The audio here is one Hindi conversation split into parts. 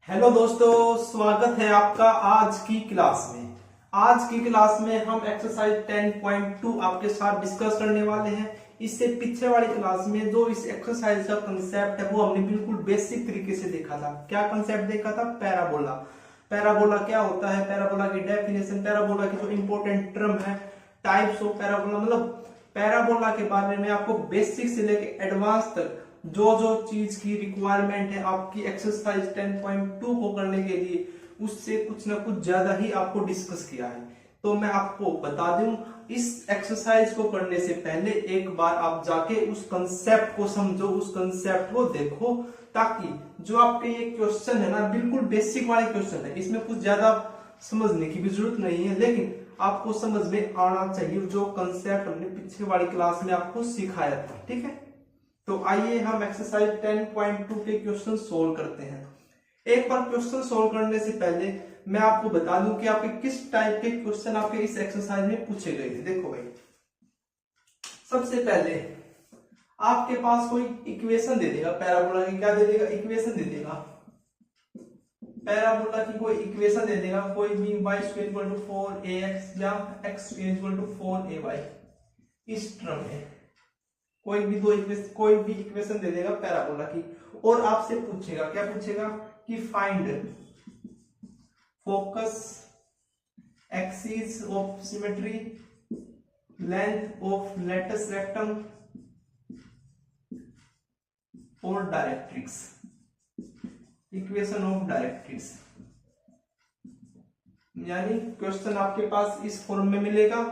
हेलो दोस्तों, स्वागत है आपका आज की क्लास में। आज की क्लास में हम एक्सरसाइज 10.2 आपके साथ डिस्कस करने वाले हैं। इससे पीछे वाली क्लास में जो इस एक्सरसाइज का कंसेप्ट है वो हमने बिल्कुल बेसिक तरीके से देखा था। क्या कंसेप्ट देखा था? पैराबोला। पैराबोला क्या होता है, पैराबोला की डेफिनेशन, पैराबोला की जो इंपॉर्टेंट टर्म है, टाइप्स ऑफ पैराबोला, मतलब पैराबोला के बारे में आपको बेसिक से लेके एडवांस तक जो जो चीज की रिक्वायरमेंट है आपकी एक्सरसाइज 10.2 को करने के लिए, उससे कुछ ना कुछ ज्यादा ही आपको डिस्कस किया है। तो मैं आपको बता दूं, इस एक्सरसाइज को करने से पहले एक बार आप जाके उस कंसेप्ट को समझो, उस कंसेप्ट को देखो, ताकि जो आपके ये क्वेश्चन है ना, बिल्कुल बेसिक वाले क्वेश्चन है, इसमें कुछ ज्यादा समझने की भी जरूरत नहीं है, लेकिन आपको समझ में आना चाहिए जो कंसेप्ट हमने पिछले वाली क्लास में आपको सिखाया था। ठीक है, तो आइए हम एक्सरसाइज 10.2 के क्वेश्चन सोल्व करते हैं। एक बार क्वेश्चन सोल्व करने से पहले मैं आपको बता दूं कि आपके किस टाइप के क्वेश्चन आपके इस एक्सरसाइज में पूछे गए थे। देखो भाई, सबसे पहले आपके पास कोई इक्वेशन दे देगा पैराबोला की। क्या दे देगा? इक्वेशन दे देगा। पैराबोला की कोई इक्वेशन दे देगा, कोई भी y² = 4ax या x² = 4ay। इस टर्म में कोई भी इक्वेशन दे देगा पैराबोला की, और आपसे पूछेगा, क्या पूछेगा कि find focus, axis of symmetry, length of latus rectum और डायरेक्ट्रिक्स, इक्वेशन ऑफ डायरेक्ट्रिक्स। यानी क्वेश्चन आपके पास इस फॉर्म में मिलेगा,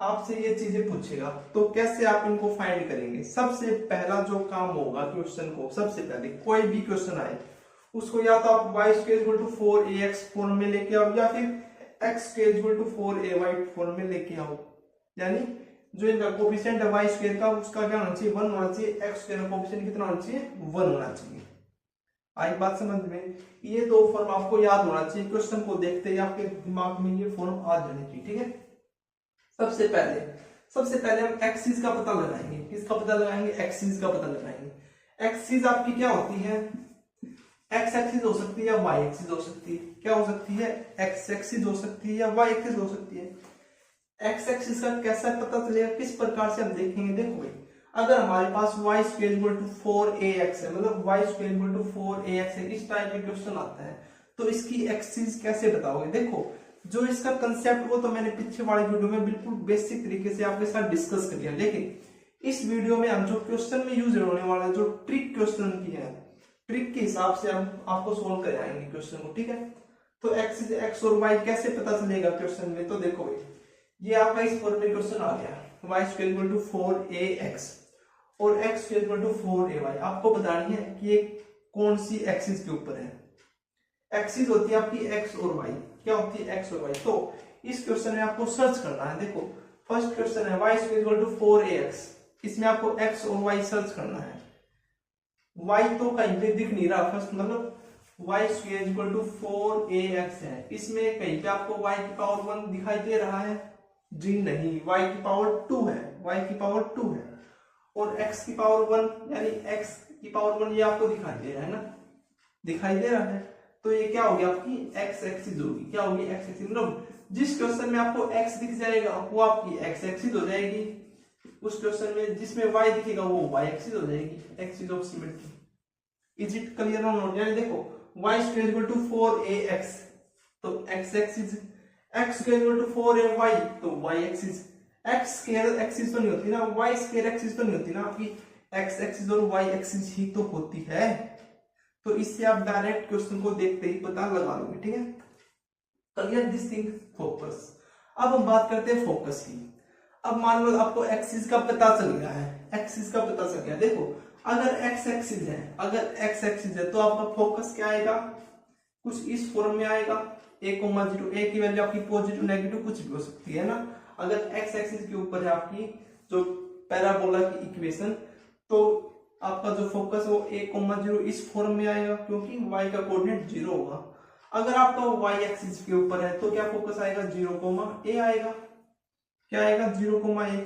आपसे ये चीजें पूछेगा। तो कैसे आप इनको फाइंड करेंगे? सबसे पहला जो काम होगा क्वेश्चन को, सबसे पहले कोई भी क्वेश्चन आए उसको या तो आप y² = 4ax फॉर्म में लेके आओ, या फिर x² = 4ay फॉर्म में लेके आओ। यानी जो इनका कोफिशिएंट है y² का, उसका क्या होना चाहिए? 1 होना चाहिए। x² का कोफिशिएंट कितना होना चाहिए? 1 होना चाहिए। आई बात समझ में? ये दो फॉर्म आपको याद होना चाहिए। क्वेश्चन को देखते ही आपके दिमाग में ये फॉर्म आ जानी चाहिए। ठीक है, सबसे पहले हम एक्सिस का पता लगाएंगे। किसका पता लगाएंगे? एक्सिस का पता लगाएंगे। एक्सिस आपकी क्या होती है? एक्स एक्सिस हो सकती है या वाई एक्सिस हो सकती है। क्या हो सकती है? एक्स एक्सिस हो सकती है या वाई एक्सिस हो सकती है। एक्स एक्सिस का कैसा पता चलेगा, किस प्रकार से हम देखेंगे? देखो भाई, अगर हमारे पास y² = 4ax है, मतलब y² = 4ax है, इस टाइप में क्वेश्चन आता है, तो इसकी एक्सिस कैसे बताओगे? देखो, जो इसका कंसेप्ट वो तो मैंने पिछले वाली वीडियो में बिल्कुल बेसिक तरीके से आपके साथ डिस्कस कर लिया, लेकिन इस वीडियो में हम जो क्वेश्चन में यूज होने वाला जो ट्रिक क्वेश्चन की है, ट्रिक के हिसाब से हम आपको सोल्व कर आएंगे क्वेश्चन को। ठीक है, तो एक्सिस एक्स और वाई कैसे पता चलेगा क्वेश्चन में? तो देखो भाई, ये आपका इस फॉर्म में क्वेश्चन आ गया, y² = 4ax और x² = 4ay। आपको बतानी है कि ये कौन सी एक्सिस के ऊपर है। एक्सिस होती है आपकी एक्स और वाई। क्या होती है? एक्स और वाई। तो इस क्वेश्चन में आपको सर्च करना है। देखो, फर्स्ट क्वेश्चन है y² = 4ax, इसमें आपको x और y सर्च करना है। y तो कहीं पे दिख नहीं रहा, फर्स्ट मतलब y² = 4ax है, इसमें कहीं पे आपको y की पावर 1 दिखाई दे रहा है? जी नहीं, y की पावर 2 है, y की पावर 2 है, और x की पावर 1 यानी x की पावर 1 ये आपको दिखाई दे रहा है ना? दिखाई दे रहा है। तो ये क्या होगी? आपकी x एक्सिस होगी। क्या होगी? x axis. मतलब जिस क्वेश्चन में आपको x दिख जाएगा वो आपकी x एक्सिस हो जाएगी, उस क्वेश्चन में जिसमें y दिखेगा वो y एक्सिस हो जाएगी, axis of symmetry. Is it clear और नॉट? यानी देखो, y² = 4ax तो x एक्सिस, x² = 4ay तो y एक्सिस। x² एक्सिस तो नहीं होती ना, y² एक्सिस तो नहीं होती ना, आपकी x एक्सिस और y एक्सिस ही तो होती है। तो इससे आप डायरेक्ट क्वेश्चन को देखते ही पता लगा लोगे। ठीक है, क्लियर दिस थिंग? फोकस। अब हम बात करते हैं फोकस की। अब मान लो आपको एक्सिस का पता चल गया है, एक्सिस का पता चल गया। देखो, अगर x एक्सिस है तो आपका फोकस क्या आएगा? कुछ इस फॉर्म में आएगा, a,0। a की वैल्यू आपकी पॉजिटिव नेगेटिव कुछ भी हो सकती है ना। अगर x एक्सिस के ऊपर है आपकी जो पैराबोला की इक्वेशन, तो आपका जो फोकस है वो a,0 इस फॉर्म में आएगा, क्योंकि y का कोऑर्डिनेट 0 होगा। अगर आपका y एक्सिस के ऊपर है तो क्या फोकस आएगा? 0,a आएगा। क्या आएगा? 0,a।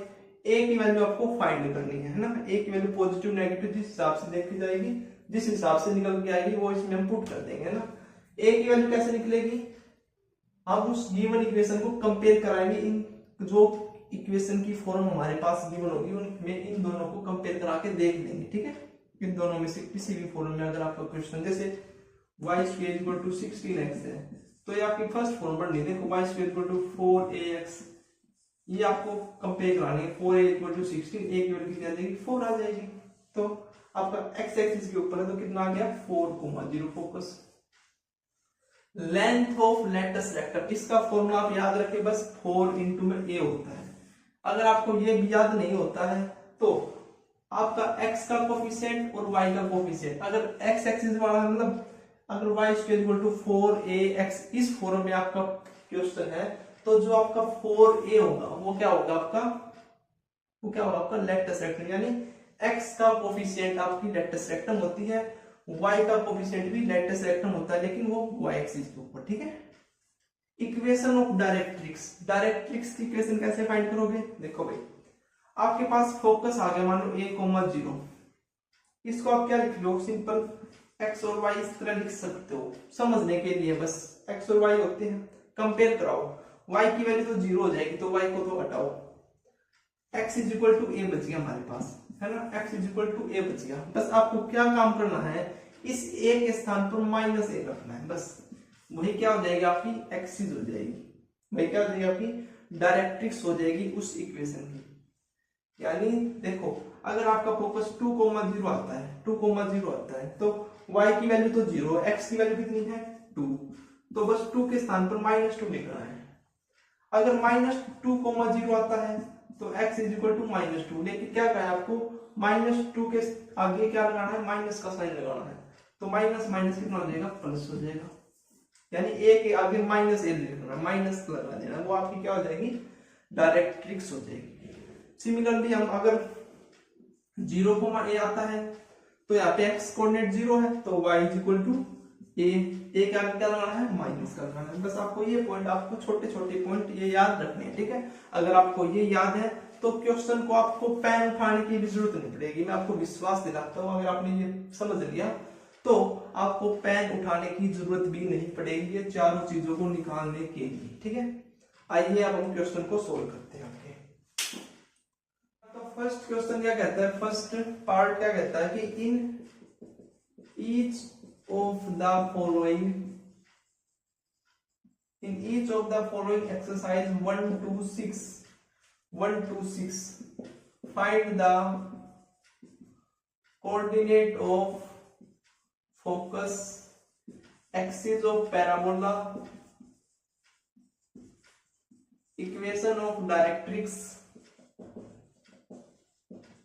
a की वैल्यू आपको फाइंड करनी है ना। a की वैल्यू पॉजिटिव नेगेटिव जिस हिसाब से देखी जाएगी, जिस हिसाब से निकल के आएगी वो इसमें हम पुट कर देंगे ना। ए की वैल्यू कैसे निकलेगी, हम उस गिवन इक्वेशन को कंपेयर कराएंगे, इन जो इक्वेशन की फॉर्म हमारे पास गिवन होगी उनमें इन दोनों को कंपेयर करा के देख लेंगे, ठीक है। इन दोनों में से किसी भी फॉर्म में अगर आपका क्वेश्चन जैसे y square equal to 16x है, तो ये आपकी फर्स्ट फॉर्म बननी है। देखो y square equal to 4ax, ये आपको कंपेयर करानी है। 4a इक्वल टू 16, a की वैल्यू कितनी आ जाएगी 4 आ जाएगी। तो आपका x एक्सिस के ऊपर है तो कितना आ गया 4,0। Focus length of latus rectum, इसका फॉर्मूला आप याद रखें बस 4 इंटू में a होता है। अगर आपको ये भी याद नहीं होता है तो आपका x का कोफिशिएंट और y का कोफिशिएंट, अगर x एक्सिस वाला मतलब अगर y square equal to 4ax इस फॉर्म में आपका क्वेश्चन है, तो जो आपका 4a होगा वो क्या होगा आपका, वो क्या होगा आपका लेटस रेक्टम, यानी x का कोफिशिएंट आपकी लेटस रेक्टम होती है, y का कोफिशिएंट भी लेटस रेक्टम होता है, लेकिन वो y एक्सिस के ऊपर, ठीक है। इक्वेशन ऑफ डायरेक्ट्रिक्स, डायरेक्ट्रिक्स की इक्वेशन कैसे फाइंड करोगे, देखो भाई आपके पास फोकस आ गया मान लो a,0, इसको आप क्या लिख लो, सिंपल x और y इस तरह लिख सकते हो समझने के लिए, बस x और y होते हैं, कंपेयर कराओ, y की वैल्यू तो 0 हो जाएगी तो y को तो हटाओ, x is equal to a बच गया हमारे पास, है ना, x is equal to a बच गया। बस आपको क्या काम करना है, इस a के स्थान पर माइनस a रखना है, बस वही क्या हो जाएगी आपकी एक्सिस हो जाएगी, वही क्या हो जाएगी आपकी डायरेक्ट्रिक्स हो जाएगी उस इक्वेशन की। यानी देखो अगर आपका फोकस 2,0 आता है, 2,0 आता है तो y की वैल्यू तो 0, x की वैल्यू कितनी है 2, तो बस 2 के स्थान पर -2 लिखना है। अगर -2,0 आता है तो x इज इक्वल टू -2, लेकिन क्या कहा है आपको -2 के आगे क्या लगाना है, माइनस का साइन लगाना है, तो माइनस माइनस कितना हो जाएगा प्लस हो जाएगा, यानी a के आगे -a लिखना, माइनस लगा देना, वो आपकी क्या हो जाएगी डायरेक्ट्रिक्स हो जाएगी। सिमिलरली हम अगर 0,a आता है तो यहाँ पे x कोऑर्डिनेट 0 है तो y is equal to a के आगे क्या लगाना है माइनस का लगाना है। बस आपको ये पॉइंट, आपको छोटे छोटे पॉइंट ये याद रखने हैं, ठीक है। अगर आपको ये याद है तो क्वेश्चन को आपको पेन उठाने की भी जरूरत नहीं पड़ेगी, मैं आपको विश्वास दिलाता हूँ। अगर आपने ये समझ लिया तो आपको पेन उठाने की जरूरत भी नहीं पड़ेगी ये चारों चीजों को निकालने के लिए, ठीक है। आइए अब हम क्वेश्चन को सोल्व करते हैं। फर्स्ट क्वेश्चन क्या कहता है, फर्स्ट पार्ट क्या कहता है कि in each of the following, in each of the following exercise 1 to 6 find the coordinate of focus, axis of parabola, equation of directrix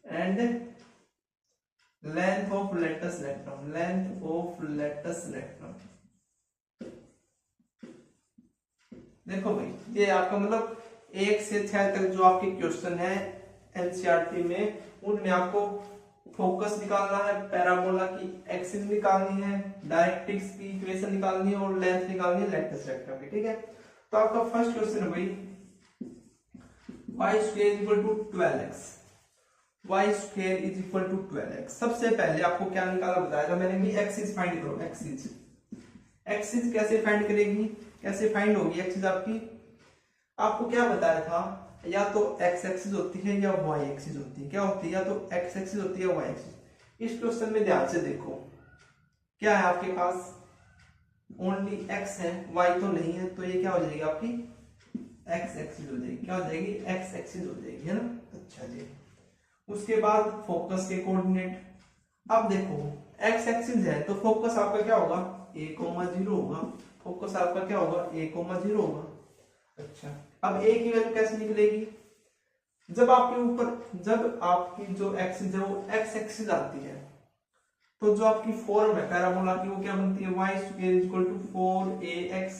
and length of latus rectum, length of latus rectum. देखो भाई ये आपका मतलब 1 से 6 तक जो आपके क्वेश्चन है एनसीईआरटी में, उनमें आपको फोकस निकालना है, पैराबोला की एक्सिस निकालनी है, डायरेक्ट्रिक्स की इक्वेशन निकालनी है और लेंथ निकालनी है लेटस रेक्टम की, ठीक है। तो आपका फर्स्ट क्वेश्चन है भाई y square equal to 12x, y square is equal to 12x। सबसे पहले आपको क्या निकाला बताया था मैंने भी, एक्सिस फाइंड करो। एक्सिस, एक्सिस कैसे फाइंड करेगी, कैसे फाइंड होगी एक्सिस आपकी, आपको क्या बताया था, या तो x एक्सिस होती है या y एक्सिस होती है, क्या होती है, या तो x एक्सिस होती है या y एक्सिस। इस क्वेश्चन में ध्यान से देखो क्या है आपके पास, ओनली x है, y तो नहीं है, तो ये क्या हो जाएगी आपकी x एक्सिस हो जाएगी, क्या हो जाएगी x एक्सिस हो जाएगी, है ना। अच्छा जी, उसके बाद फोकस के कोऑर्डिनेट, अब देखो x एक्सिस है तो फोकस आपका क्या होगा a,0 होगा, फोकस आपका क्या होगा a,0 होगा। अच्छा, अब a की वैल्यू कैसे निकलेगी, जब आपके ऊपर, जब आपकी जो एक्सिस है वो x एक्सिस आती है तो जो आपकी फॉर्म है पैराबोला की वो क्या बनती है, y square equal to 4ax,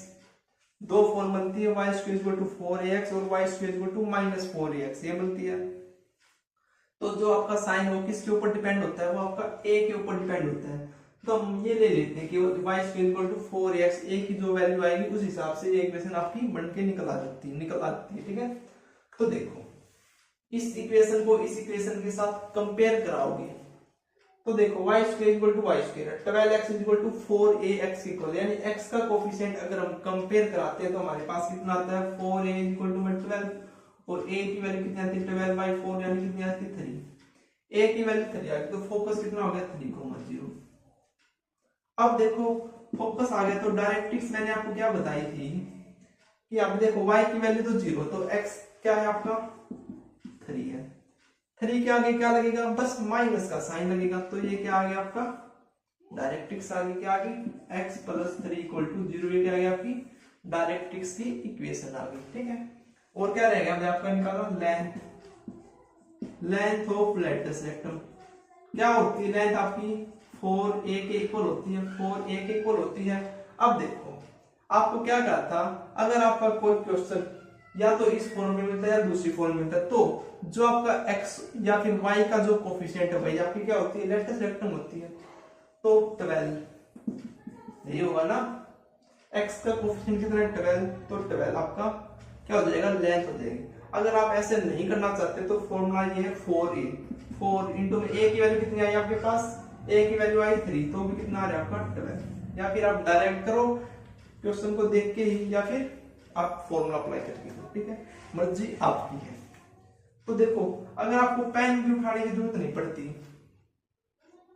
दो फॉर्म बनती है, y square equal to 4ax और y square equal to -4ax, ये बनती है। तो जो आपका साइन वो किसके ऊपर डिपेंड होता है, वो आपका a के ऊपर डिपेंड होता है। तो हम ये ले लेते हैं कि y square equal to 4ax, a की जो वैल्यू आएगी उस हिसाब से ये इक्वेशन आपकी बन के निकल आती है, ठीक है। तो देखो इस इक्वेशन को इस इक्वेशन के साथ कंपेयर कराओगे तो देखो y square equal to Y square, 12x equal to 4ax equal, यानी x का कोफिशिएंट अगर हम कंपेयर कराते हैं तो हमारे पास कितना आता है 4a इक्वल टू 12 और a की वैल्यू कितनी आती है 12/4 यानी कितनी आती है 3, a की वैल्यू 3 आ गई तो फोकस कितना हो गया 3,0। अब देखो फोकस आ गया तो डायरेक्ट्रिक्स मैंने आपको क्या बताई थी कि अब देखो y की वैल्यू तो 0 तो x क्या है आपका 3 है, 3 के आगे क्या लगेगा बस माइनस का साइन लगेगा, तो ये क्या आ गया आपका डायरेक्ट्रिक्स आ गई, क्या आ गई x प्लस 3 इक्वल टू 0, ये क्या आ गई आपकी डायरेक्ट्रिक्स की इक्वेशन आ गई। ठीक है, और क्या रहेगा मैं आपका निकाला लेंथ ऑफ लेटस रेक्टम, क्या होती है लेंथ आपकी 4a के इक्वल होती है, 4a के इक्वल होती है। अब देखो आपको क्या कहा था, अगर आपका कोई क्वेश्चन या तो इस फॉर्म में मिलता है या दूसरी फॉर्म में मिलता है, तो जो आपका x या फिर y का जो कोफिशिएंट है भाई आपकी क्या होती है लेटस रेक्टम होती है, तो 12 यही होगा ना, x का कोफिशिएंट कितना है 12, तो 12 आपका क्या हो जाएगा लेंथ हो जाएगी। अगर आप ऐसे नहीं करना चाहते तो फॉर्मूला ये है 4a, 4 इंटू में a की वैल्यू कितनी आई आपके पास, a की वैल्यू आई 3, तो भी कितना आ रहा है आपका 12, या फिर आप डायरेक्ट करो क्वेश्चन को देख के ही या फिर आप फॉर्मूला अप्लाई करके दो, ठीक है मर्जी आपकी है। तो देखो अगर आपको पेन भी उठाने की जरूरत नहीं पड़ती,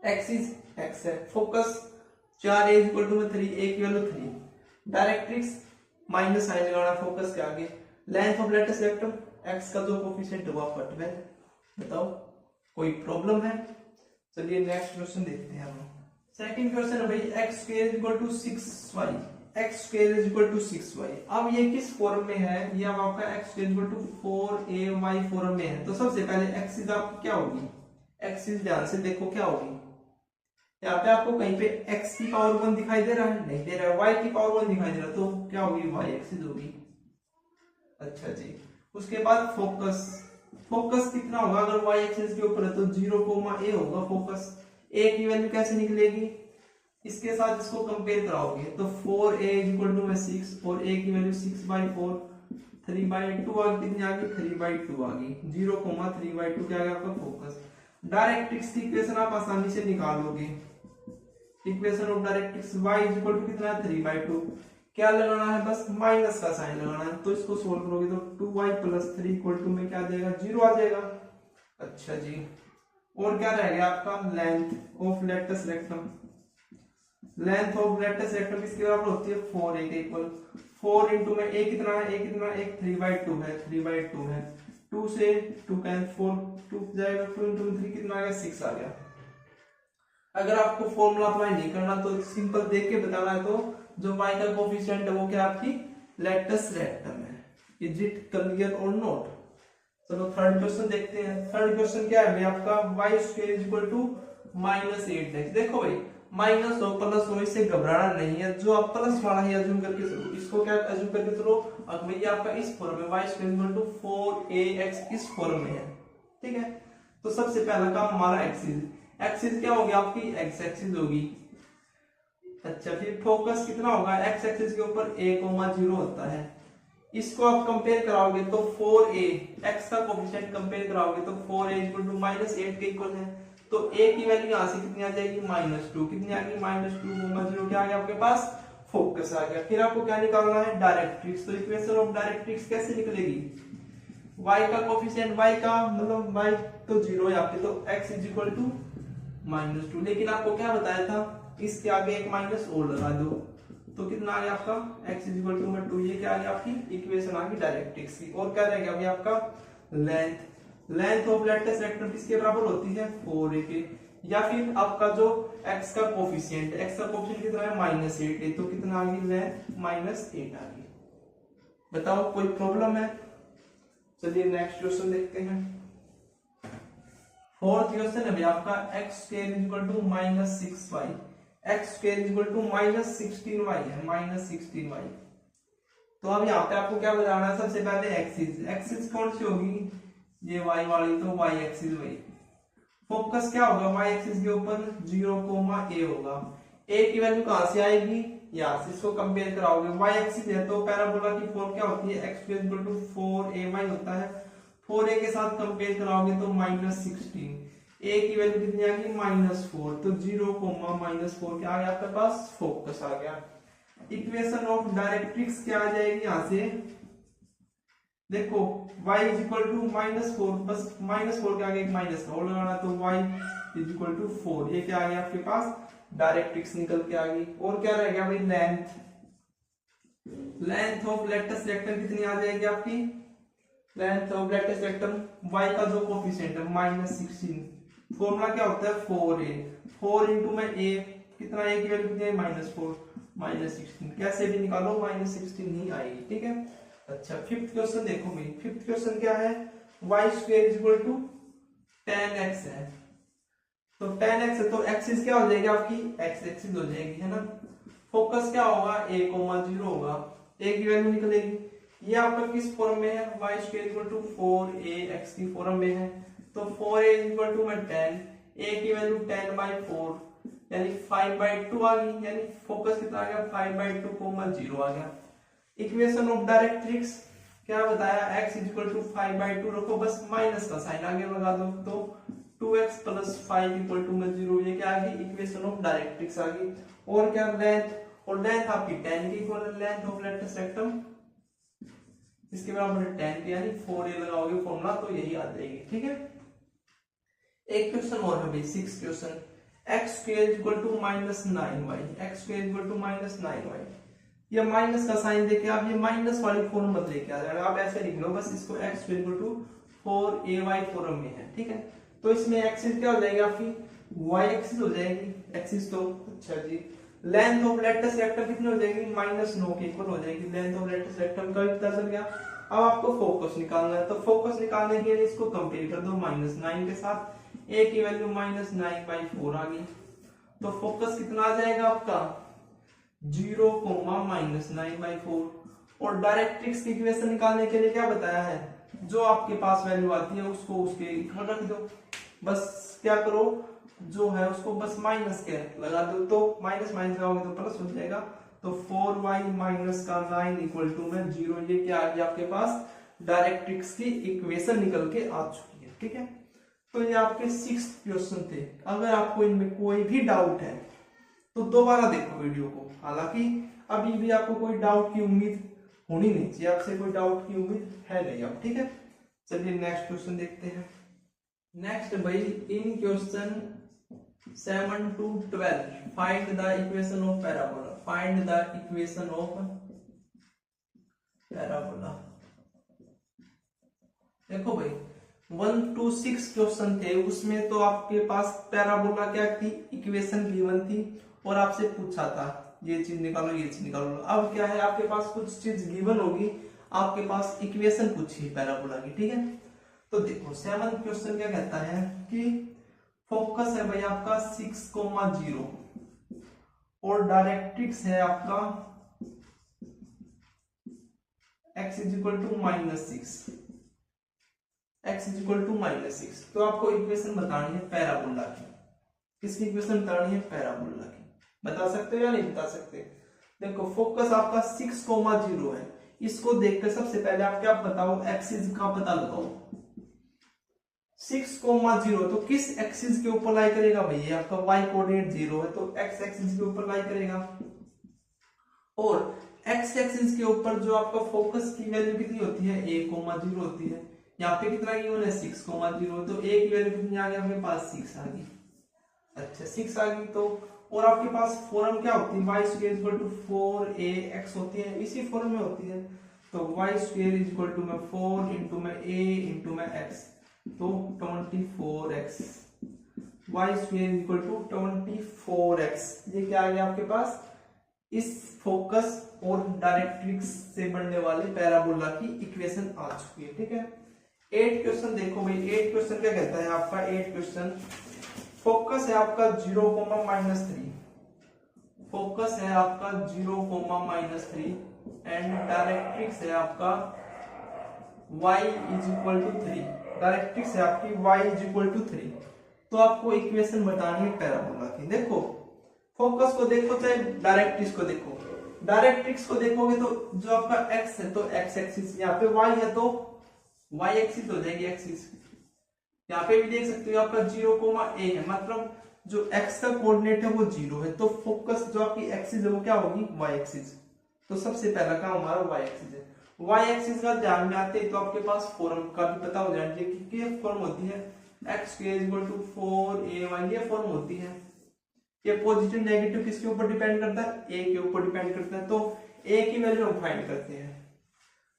एक्सिस एक्स है, focus 4a equal to 3, a की वैल्यू 3, डायरेक्ट्रिक्स माइनस साइन लगाना फोकस के आगे, length of latus rectum x का जो कोफिशिएंट हुआ 12, बताओ कोई प्रॉब्लम है। चलिए नेक्स्ट क्वेश्चन देखते हैं हम। सेकंड क्वेश्चन है भाई x square equal to 6y, x square is equal to 6y। अब ये किस फॉर्म में है, ये अब आपका x square equal to 4ay form में है। तो सबसे पहले एक्सिस आपकी क्या होगी, एक्सिस ध्यान से देखो क्या होगी, यहाँ पे आपको कहीं पे x की पावर 1 दिखाई दे रहा है, नहीं दे रहा है, y की पावर 1 दिखाई दे रहा है, तो क्या होगी y एक्सिस होगी। अच्छा जी, उसके बाद फोकस, फोकस कितना होगा अगर y एक्सिस के ऊपर है तो 0,a होगा फोकस, a की वैल्यू कैसे निकलेगी, इसके साथ इसको कंपेयर कराओगे तो 4a इक्वल टू 6 और a की वैल्यू 6/4, 3/2 आ गई, कितनी आ गई 3/2 आ गई, 0,3/2 क्या आ गया आपका फोकस। डायरेक्ट्रिक्स की इक्वेशन आप आसानी से निकालोगे, equation of directrix y equal to कितना है 3/2, क्या लगाना है बस माइनस का साइन लगाना है, तो इसको सोल्व करोगे तो 2y प्लस 3 इक्वल टू में क्या आ जाएगा 0 आ जाएगा। अच्छा जी, और क्या रह गया आपका length of latus rectum, length of latus rectum किसके बराबर होती है 4a के इक्वल, 4 इंटू में a कितना है, a कितना है 3/2 है, 3/2 है, 2 से 2 कैंसिल 4 2 जाएगा, 2 इंटू 3 कितना आ गया 6 आ गया। अगर आपको फॉर्मूला अप्लाई नहीं करना तो सिंपल देख के बताना है, तो जो y का कोफिशिएंट है वो क्या आपकी लेटस रेक्टम है। इज इट क्लियर और नॉट। चलो थर्ड क्वेश्चन देखते हैं। थर्ड क्वेश्चन क्या है भाई आपका y square is equal to -8x। देखो भाई माइनस हो प्लस हो इससे घबराना नहीं है, जो आप प्लस वाला ही अज्यूम करके चलो, इसको क्या अज्यूम करके चलो अब ये आपका इस फॉर्म में y square equal to 4ax इस फॉर्म में है, ठीक है। तो सबसे पहला काम हमारा एक्सिस, एक्सिस क्या होगी आपकी x एक्सिस होगी। अच्छा फिर फोकस कितना होगा, x एक्सिस के ऊपर a,0 होता है, इसको आप कंपेयर कराओगे तो 4a x का कोफिशिएंट कंपेयर कराओगे तो 4a इक्वल टू -8 के इक्वल है, तो a की वैल्यू यहां से कितनी आ जाएगी -2, कितनी आ गई -2,0 क्या आ गया आपके पास फोकस आ गया। फिर आपको क्या निकालना है डायरेक्ट्रिक्स, तो इक्वेशन ऑफ डायरेक्ट्रिक्स कैसे निकलेगी, y का कोफिशिएंट y का मतलब y तो 0 है आपके, तो x इज इक्वल टू -2, लेकिन आपको क्या बताया था इसके आगे एक माइनस और लगा दो, तो कितना आ गया आपका x इज इक्वल टू 2, ये क्या आ गया आपकी इक्वेशन आ गई डायरेक्ट्रिक्स की। और क्या रहेगा अभी आपका length, length of latus rectum किसके बराबर होती है 4a के, या फिर आपका जो x का कोफिशिएंट, x का कोफिशिएंट कितना है -8 है, तो कितना आ गई लेंथ -8 आ गई। बताओ कोई प्रॉब्लम है। चलिए नेक्स्ट क्वेश्चन देखते हैं। फोर्थ क्वेश्चन है भाई आपका x square is equal to -6y, x square is equal to -16y है, -16y। तो अब यहाँ पे आपको क्या बताना है, सबसे पहले एक्सिस, एक्सिस कौन सी होगी ये y वाली, तो y एक्सिस वही। फोकस क्या होगा y एक्सिस के ऊपर 0,a होगा, a की वैल्यू कहां से आएगी यहाँ से, इसको कंपेयर कराओगे y एक्सिस है तो पैराबोला की फॉर्म क्या होती है x square equal to 4ay होता है, 4a के साथ कंपेयर कराओगे तो -16, ए की वैल्यू कितनी आ गई -4, तो 0, -4 क्या आ गया आपके पास फोकस आ गया। इक्वेशन ऑफ डायरेक्ट्रिक्स क्या आ जाएगी यहाँ से, देखो y इज इक्वल टू -4, बस -4 के आगे एक माइनस का और लगाना, तो y इज इक्वल टू 4, ये क्या आ गया आपके पास डायरेक्ट्रिक्स निकल के आ गई। और क्या रह गया भाई लेंथ ऑफ लेटस रेक्टम कितनी आ जाएगी आपकी, length of latus rectum y का जो कोफिशिएंट है -16, फॉर्मूला क्या होता है 4a, 4 इंटू में a कितना, a की वैल्यू कितनी है -4, -16 कैसे भी निकालो -16 ही आएगी, ठीक है। अच्छा फिफ्थ क्वेश्चन देखो भाई, फिफ्थ क्वेश्चन क्या है, y square is equal to 10x है, तो 10x है तो एक्सिस क्या हो जाएगी आपकी x एक्सिस हो जाएगी, है ना। फोकस क्या होगा a, 0 होगा, a की वैल्यू निकलेगी, ये आपका किस फॉर्म में है, y square equal to 4ax की फॉर्म में है, तो 4a इक्वल टू में 10, a की वैल्यू 10/4 यानी 5/2 आ गई, यानी फोकस कितना आ गया 5/2, 0 आ गया। इक्वेशन ऑफ डायरेक्ट्रिक्स क्या बताया, x इज इक्वल टू 5/2 रखो, बस माइनस का साइन आगे लगा दो, तो 2x + 5 इक्वल टू 0, ये क्या आ गई इक्वेशन ऑफ डायरेक्ट्रिक्स आ गई। और क्या लेंथ, और लेंथ आपकी 10 की इक्वल है, लेंथ ऑफ लेटस रेक्टम इसके बराबर 10 यानी 4a लगाओगे फॉर्मूला तो यही आ जाएगी, ठीक है। एक क्वेश्चन और है भाई, 6 question, x square equal to -9y, x square equal to -9y, ये माइनस का साइन देके आप ये माइनस वाली फॉर्म मत लेके आ जाएगा, आप ऐसे लिख लो बस इसको x square equal to 4ay form में है, ठीक है। तो इसमें एक्सिस क्या हो जाएगी आपकी y एक्सिस हो जाएगी, एक्सिस तो अच्छा जी। लेंथ ऑफ लेटस रेक्टम कितनी हो जाएगी -9 के इक्वल हो जाएगी, लेंथ ऑफ लेटस रेक्टम का पता चल गया। अब आपको फोकस निकालना है, तो फोकस निकालने के लिए इसको कंपेयर कर दो -9 के साथ, a की वैल्यू -9/4 आ गई, तो फोकस कितना आ जाएगा आपका 0, -9/4। और डायरेक्ट्रिक्स की इक्वेशन निकालने के लिए क्या बताया है, जो आपके पास वैल्यू आती है उसको उसके इक्वल रख दो, बस क्या करो जो है उसको बस माइनस के लगा दो, तो माइनस लगाओगे तो प्लस हो जाएगा, तो 4y - का 9 इक्वल टू में 0, ये क्या आ गया आपके पास डायरेक्ट्रिक्स की इक्वेशन निकल के आ चुकी है, ठीक है। तो ये आपके 6 क्वेश्चन थे। अगर आपको इनमें कोई भी डाउट है तो दोबारा देखो वीडियो को, हालांकि अभी भी आपको कोई डाउट की उम्मीद होनी नहीं चाहिए, आपसे कोई डाउट की उम्मीद है नहीं अब, ठीक है। चलिए नेक्स्ट क्वेश्चन देखते हैं। नेक्स्ट भाई in question 7 to 12 find the equation of parabola, find the equation of parabola. देखो भाई 1 to 6 क्वेश्चन थे, उसमें तो आपके पास पैराबोला क्या थी इक्वेशन गिवन थी और आपसे पूछा था ये चीज निकालो ये चीज निकालो। अब क्या है आपके पास कुछ चीज गिवन होगी, आपके पास इक्वेशन पूछी पैराबोला की, ठीक है। तो देखो 7 क्वेश्चन क्या कहता है कि फोकस है भाई आपका 6,0 और डायरेक्ट्रिक्स है आपका x is equal to -6, x is equal to -6। तो आपको इक्वेशन बतानी है पैराबोला की, किसकी इक्वेशन बतानी है पैराबोला की, बता सकते हो या नहीं बता सकते। देखो फोकस आपका 6,0 है, इसको देखकर सबसे पहले आप क्या बताओ एक्सिस का पता लगाओ। 6,0 तो किस एक्सिस के ऊपर लाई करेगा भाई, आपका y कोऑर्डिनेट 0 है तो x एक्सिस के ऊपर लाई करेगा, और x एक्सिस के ऊपर जो आपका फोकस की वैल्यू कितनी होती है a,0 होती है। यहाँ पे कितना गिवन है 6,0, तो a की वैल्यू कितनी आ गई आपके पास 6 आ गई। अच्छा 6 आ गई, तो और आपके पास फॉर्म क्या होती है y square equal to 4ax होती है, इसी फॉर्म में होती है, तो y स्क्वायर इक्वल टू में 4 इंटू में a इंटू में x, तो 24x, y square equal to 24x। ये क्या आ गया आपके पास इस फोकस और डायरेक्ट्रिक्स से बनने वाले पैराबोला की इक्वेशन आ चुकी है, ठीक है। 8 क्वेश्चन देखो भाई, 8 क्वेश्चन क्या कहता है आपका 8 क्वेश्चन, फोकस है आपका 0,-3, फोकस है आपका 0,-3 एंड डायरेक्ट्रिक्स है आपका y is equal to 3, directrix है आपकी y इज इक्वल टू 3। तो आपको इक्वेशन बतानी है पैराबोला की। देखो फोकस को देखो चाहे डायरेक्ट्रिक्स को देखो, डायरेक्ट्रिक्स को देखोगे तो जो आपका x है तो x एक्सिस, यहाँ पे y है तो y एक्सिस हो जाएगी एक्सिस, यहाँ पे भी देख सकते हो आपका 0,a है, मतलब जो x का कोऑर्डिनेट है वो 0 है, तो फोकस जो आपकी एक्सिस है वो क्या होगी, y एक्सिस। तो सबसे पहला काम हमारा y एक्सिस है। y एक्सिस का ध्यान में आते तो आपके पास फॉर्म का भी पता हो जाना चाहिए कि ये फॉर्म होती है x² = 4ay, ये फॉर्म होती है। ये पॉजिटिव नेगेटिव किसके ऊपर डिपेंड करता है, a के ऊपर डिपेंड करता है, तो a की वैल्यू हम फाइंड करते हैं।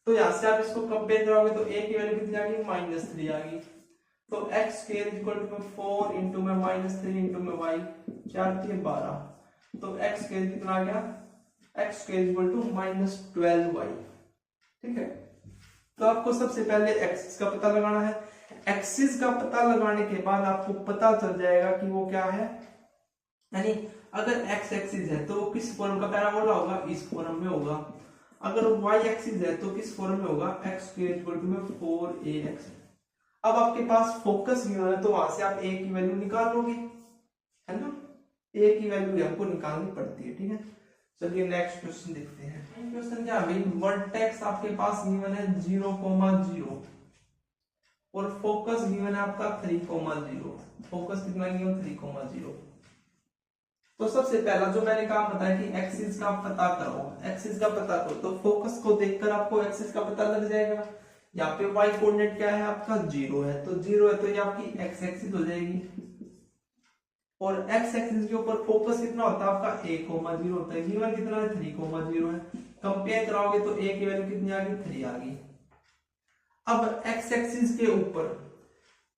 तो यहां से आप इसको कंपेयर करोगे तो a की वैल्यू कितनी आ गई, -3 आ गई। तो x² = 4 इंटू में -3 इंटू में y, 4 3 12, तो x² कितना आ गया, x² = -12y। ठीक है, तो आपको सबसे पहले एक्सिस का पता लगाना है। एक्सिस का पता लगाने के बाद आपको पता चल जाएगा कि वो क्या है, यानी अगर x एक्सिस है तो वो किस फॉर्म का पैराबोला होगा, इस फॉर्म में होगा। अगर y एक्सिस है तो किस फॉर्म में होगा, x² = 4ax। अब आपके पास फोकस गिवन है तो वहां से आप a की वैल्यू निकाल लोगे, है ना, a की वैल्यू आपको निकालनी पड़ती है। ठीक है, चलिए नेक्स्ट क्वेश्चन देखते हैं। क्वेश्चन क्या है भाई, वर्टेक्स आपके पास गिवन है 0,0 और फोकस गिवन है आपका 3,0। फोकस कितना गिवन, 3,0। तो सबसे पहला जो मैंने काम बताया कि एक्सिस का पता करो, एक्सिस का पता करो, तो फोकस को देखकर आपको एक्सिस का पता लग जाएगा। यहाँ पे y कोऑर्डिनेट क्या है आपका, 0 है, तो 0 है तो ये आपकी x एक्सिस हो जाएगी, और x एक्सिस के ऊपर फोकस कितना होता है आपका, a,0 होता है। गिवन कितना है, 3,0 है। कंपेयर कराओगे तो a की वैल्यू कितनी आ गई, 3 आ गई। अब x एक्सिस के ऊपर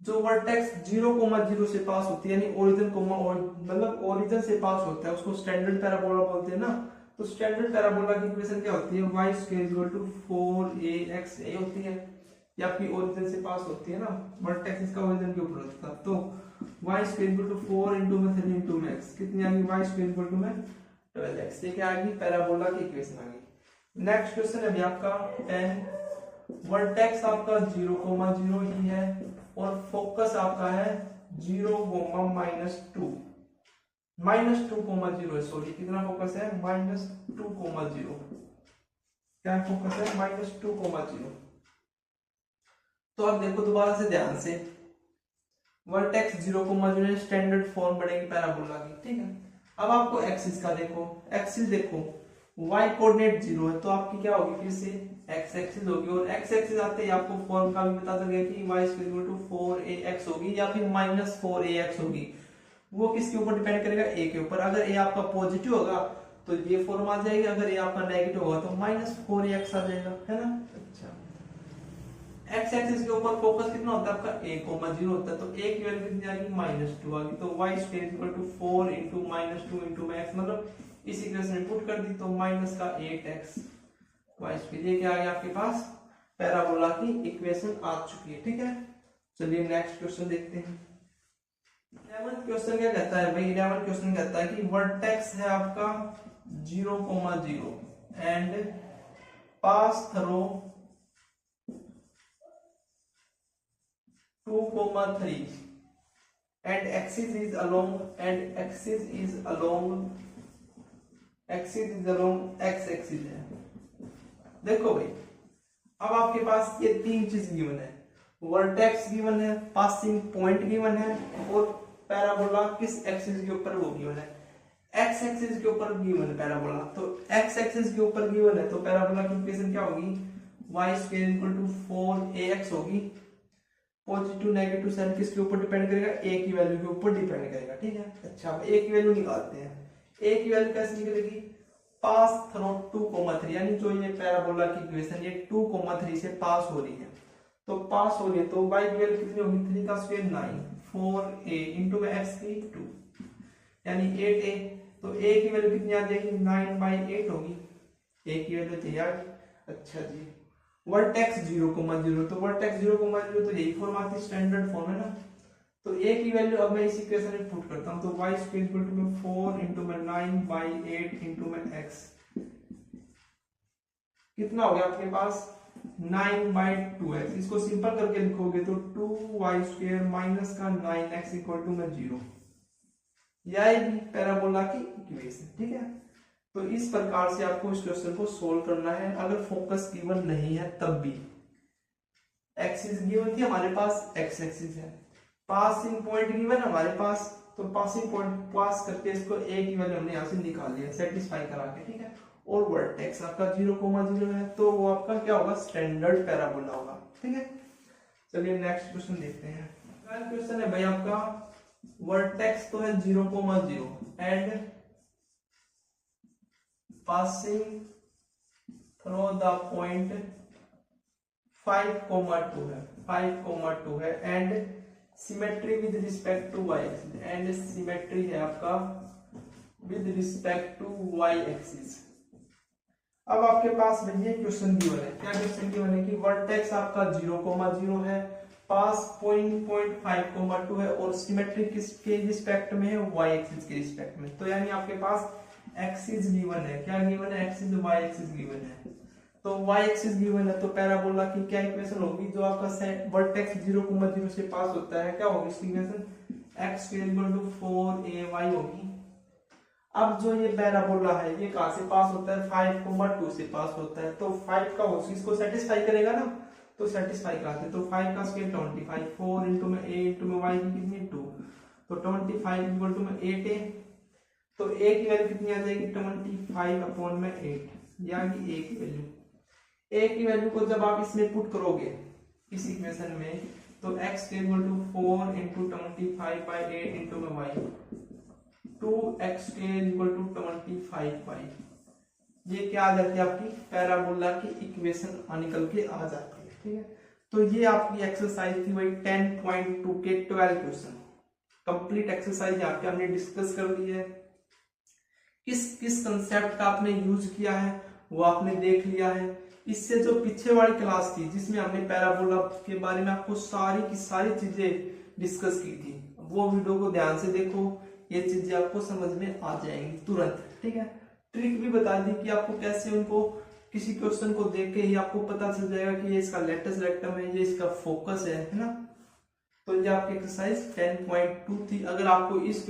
जो वर्टेक्स 0,0 से पास होती है, यानी ओरिजिन मतलब ओरिजिन से पास होता है, उसको स्टैंडर्ड पैराबोला बोलते हैं ना। तो स्टैंडर्ड पैराबोला की इक्वेशन क्या होती है, y² = 4ax, ये होती है, ये आपकी ओरिजिन से पास होती है ना, वर्टेक्स इसका ओरिजिन के ऊपर होता है। तो y² = 4 इंटू में 3 इंटू में x, कितनी आ गई, y² = 12x। ये क्या आ गई, पैराबोला की इक्वेशन आ गई। नेक्स्ट क्वेश्चन है अभी आपका 10। वर्टेक्स आपका 0,0 ही है और फोकस आपका है 0, -2 -2,0 है, सॉरी कितना फोकस है, -2,0। क्या फोकस है, -2,0। तो अब देखो दोबारा से ध्यान से, वर्टेक्स 0,0 स्टैंडर्ड फॉर्म बढ़ेगी पैराबोला की। ठीक है, अब आपको एक्सिस का देखो, एक्सिस देखो y कोऑर्डिनेट 0 है तो आपकी क्या होगी, फिर से x एक्सिस होगी, और x एक्सिस आते ही आपको फॉर्म का भी पता चल गया कि y² = 4ax होगी या फिर -4ax होगी। वो किसके ऊपर डिपेंड करेगा, a के ऊपर। अगर a आपका पॉजिटिव होगा तो ये फॉर्म आ जाएगी, अगर a आपका नेगेटिव होगा तो -4ax आ जाएगा, है ना। अच्छा, x एक्सिस के ऊपर फोकस कितना होता है आपका, a,0 होता है, तो a की वैल्यू कितनी आएगी, -2 आ गई। तो y² = 4 इंटू -2 इंटू x, मतलब इस इक्वेशन में पुट कर दी तो -8x y²। ये क्या आ गया आपके पास, पैराबोला की इक्वेशन आ चुकी है। ठीक है, चलिए नेक्स्ट क्वेश्चन देखते हैं। 11th क्वेश्चन क्या कहता है भाई, 11th क्वेश्चन कहता है कि वर्टेक्स है आपका 0,0 and pass through 2,3 and axis is along x axis है। देखो भाई, अब आपके पास ये तीन चीज गिवन है, वर्टेक्स गिवन है, पासिंग पॉइंट गिवन है, और पैराबोला किस एक्सिस के ऊपर वो गिवन है, x एक्सिस के ऊपर गिवन है पैराबोला। तो x एक्सिस के ऊपर गिवन है तो पैराबोला की इक्वेशन क्या होगी, y² = 4ax होगी। पॉजिटिव नेगेटिव साइन किसके ऊपर डिपेंड करेगा, a की वैल्यू के ऊपर डिपेंड करेगा। ठीक है, अच्छा अब a की वैल्यू निकालते हैं। a की वैल्यू कैसे निकलेगी, पास थ्रू 2,3, यानी जो ये पैराबोला की इक्वेशन ये 2,3 से पास हो रही है, तो पास हो रही है तो y की वैल्यू कितनी होगी, 3 का स्क्वायर 9, 4a इंटू में x की 2, यानी 8a। तो a की वैल्यू कितनी आ जाएगी, 9/8 होगी, a की वैल्यू तैयार। अच्छा जी, वर्टेक्स 0,0, तो वर्टेक्स 0,0 तो यही फॉर्म आती है, स्टैंडर्ड फॉर्म है ना। तो a की वैल्यू अब मैं इस इक्वेशन में पुट करता हूं, तो y² = 4 इंटू में 9/8 इंटू में x, कितना हो गया आपके पास, 9/2x। इसको सिंपल करके लिखोगे तो 2y² माइनस का 9x = 0, यह पैराबोला की इक्वेशन। ठीक है, तो इस प्रकार से आपको इस क्वेश्चन को सोल्व करना है। अगर फोकस गिवन नहीं है तब भी, एक्सिस गिवन थी हमारे पास, x एक्सिस है, पासिंग पॉइंट गिवन हमारे पास, तो पासिंग पॉइंट पास करके इसको ए की वैल्यू हमने यहाँ से निकाल लिया सेटिस्फाई करा के, ठीक है। और वर्टेक्स आपका 0,0 है, तो वो आपका क्या होगा, स्टैंडर्ड पैराबोला होगा, ठीक है। चलिए नेक्स्ट क्वेश्चन देखते हैं। क्वेश्चन है भाई आपका, वर्टेक्स तो है 0,0 and passing through the point 5,2 है and symmetry with respect to y axis, and symmetry है आपका with respect to y axis. अब आपके पास भैया क्वेश्चन गिवन है, क्या क्वेश्चन गिवन है कि वर्टेक्स आपका 0,0 है, पास पॉइंट 5,2 है और सिमेट्री किसके रिस्पेक्ट में है, y एक्सिस के रिस्पेक्ट में। तो यानी आपके पास एक्सिस गिवन है, क्या गिवन है, एक्सिस y एक्सिस गिवन है। तो y एक्सिस गिवन है तो पैराबोला की क्या इक्वेशन होगी, जो आपका वर्टेक्स 0,0 से पास होता है, क्या होगी इसकी इक्वेशन, x = 4ay होगी। अब जो ये पैराबोला है ये कहां से पास होता है, 5,2 से पास होता है, तो 5 का होगी इसको सेटिस्फाई करेगा ना, तो सेटिस्फाई कराते, तो 5 का स्क्वायर 25, 4 इंटू में a इंटू में y की कितनी 2, तो 25 इक्वल टू में 8a, तो a की वैल्यू कितनी आ जाएगी 25/8, यानी a की वैल्यू, a की वैल्यू को जब आप इसमें पुट करोगे इस इक्वेशन में, तो x equal to 4 into 25/8 into में y, 2x equal to 25y, ये क्या आ जाती है आपकी पैराबोला की इक्वेशन निकल के आ जाती है, ठीक है। तो ये आपकी एक्सरसाइज थी वही 10.2 के 12 क्वेश्चन, कंप्लीट एक्सरसाइज यहाँ पे हमने डिस्कस कर ली है। किस किस कंसेप्ट का आपने यूज किया है वो आपने देख लिया है। इससे जो पीछे वाली क्लास थी जिसमें हमने पैराबोला के बारे में आपको सारी की सारी चीजें डिस्कस की थी, वो वीडियो को ध्यान से देखो, ये चीजें आपको समझ में आ जाएंगी तुरंत, ठीक है। ट्रिक भी बता दी कि आपको कैसे उनको किसी क्वेश्चन को देख के ही आपको पता चल जाएगा कि ये इसका लेटेस्ट रेक्टम है, ये इसका फोकस है ना। तो ये आपकी एक्सरसाइज 10.2 थी। अगर आपको इस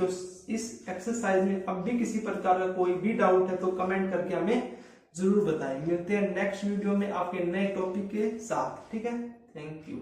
एक्सरसाइज में अब भी किसी प्रकार का कोई भी डाउट है तो कमेंट करके हमें जरूर बताएं। मिलते हैं नेक्स्ट वीडियो में आपके नए टॉपिक के साथ, ठीक है। Thank you.